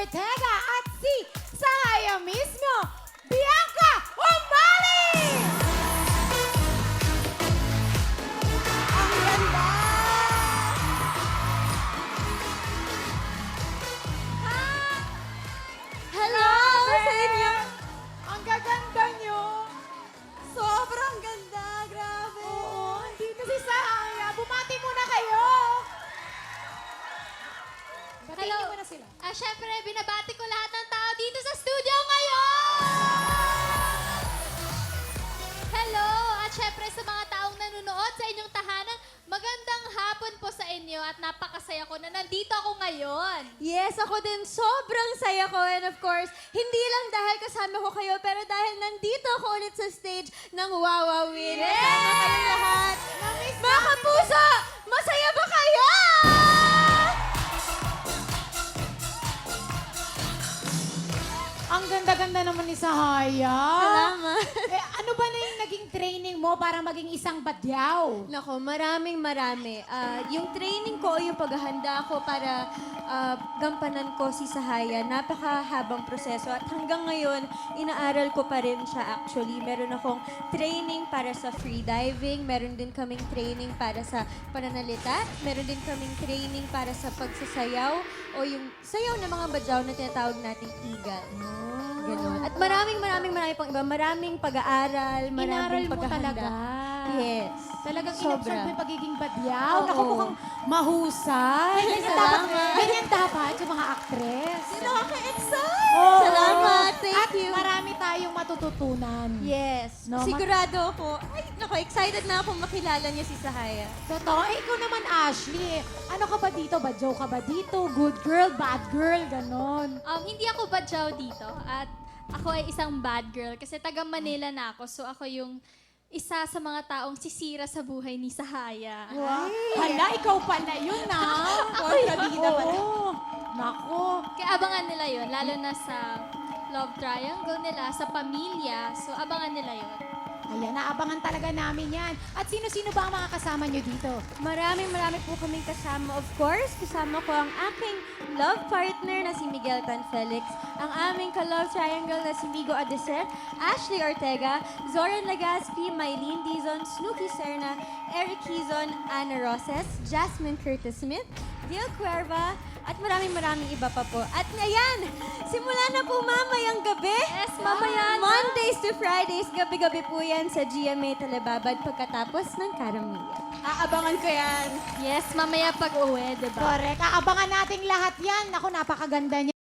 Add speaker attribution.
Speaker 1: Ortega at si Sahaya mismo, Bianca Umali! Ang ganda!
Speaker 2: Hello sa inyo!
Speaker 1: Ang gaganda nyo!
Speaker 2: Sobrang ganda, grabe!
Speaker 1: Oo, andito si Sahaya. Bumati muna kayo! Batiin niyo muna sila.
Speaker 2: Syempre, binabati ko lahat ng tao dito sa studio ngayon! Hello! At syempre sa mga taong nanonood sa inyong tahanan, magandang hapon po sa inyo at napakasaya ko na nandito ako ngayon.
Speaker 3: Yes, ako din. Sobrang saya ko. And of course, hindi lang dahil kasama ko kayo, pero dahil nandito ako ulit sa stage ng Wawawin.
Speaker 1: Yes!
Speaker 3: Kasama kayong lahat.
Speaker 1: Namiss
Speaker 3: Mga kapuso, masaya ba kayo?
Speaker 1: Ang ganda-ganda naman ni Sahaya.
Speaker 3: Salamat.
Speaker 1: Ano ba na yung naging training mo para maging isang badyaw?
Speaker 3: Nako, maraming marami. Yung training ko o yung paghahanda ko para gampanan ko si Sahaya, napakahabang proseso. At hanggang ngayon, inaaral ko pa rin siya actually. Meron akong training para sa freediving, meron din kaming training para sa pananalita, meron din kaming training para sa pagsasayaw o yung sayaw ng mga badyaw na tinatawag nating igal. Ganon. At marami pang iba. Maraming pag-aaral,
Speaker 1: Inaral
Speaker 3: maraming
Speaker 1: mo
Speaker 3: paghahanda.
Speaker 1: talaga.
Speaker 3: Yes.
Speaker 1: Talagang
Speaker 3: Sobra.
Speaker 1: in-absorb mo yung pagiging badyaw.
Speaker 3: Oo.
Speaker 1: Naku, mukhang mahusay.
Speaker 3: Salamat.
Speaker 1: Ganyan dapat yung mga actress.
Speaker 3: Nakaka-excite!
Speaker 1: Oo.
Speaker 3: Salamat. Thank
Speaker 1: At
Speaker 3: you.
Speaker 1: marami tayong matututunan.
Speaker 3: Yes.
Speaker 1: No,
Speaker 3: Sigurado ako. Ay, naku, excited na ako makilala niya si Sahaya.
Speaker 1: Totoo. Ikaw naman, Ashley. Ano ka ba dito? Badyaw ka ba dito? Good girl, bad girl, ganon.
Speaker 2: Hindi ako badyaw dito at ako ay isang bad girl kasi taga Manila na ako. So ako yung isa sa mga taong sisira sa buhay ni Sahaya.
Speaker 1: Wow. Hala, ikaw pala yun, ah.
Speaker 3: Kontrabida pala.
Speaker 1: Oo. Nako.
Speaker 2: Kaya abangan nila yon lalo na sa love triangle nila, sa pamilya. So abangan nila yon.
Speaker 1: Ayan, naabangan talaga namin yan. At sino-sino ba ang mga kasama nyo dito?
Speaker 3: Marami po kaming kasama. Of course, kasama ko ang aking love partner na si Miguel Tan Felix, ang aming ka-love triangle na si Migo Adeser, Ashley Ortega, Zoran Legaspi, Mylene Dizon, Snooki Serna, Eric Kizon, Ana Roses, Jasmine Curtis Smith, Dil Cuerva, at maraming iba pa po. At ngayon, simula na po mamayang gabi.
Speaker 2: Yes, mamaya na.
Speaker 3: Mondays to Fridays, gabi-gabi po yan sa GMA Telebabad pagkatapos ng Karamihan. Aabangan ko yan.
Speaker 2: Yes, mamaya pag-uwi, diba?
Speaker 1: Correct. Aabangan nating lahat yan. Ako, napakaganda niya.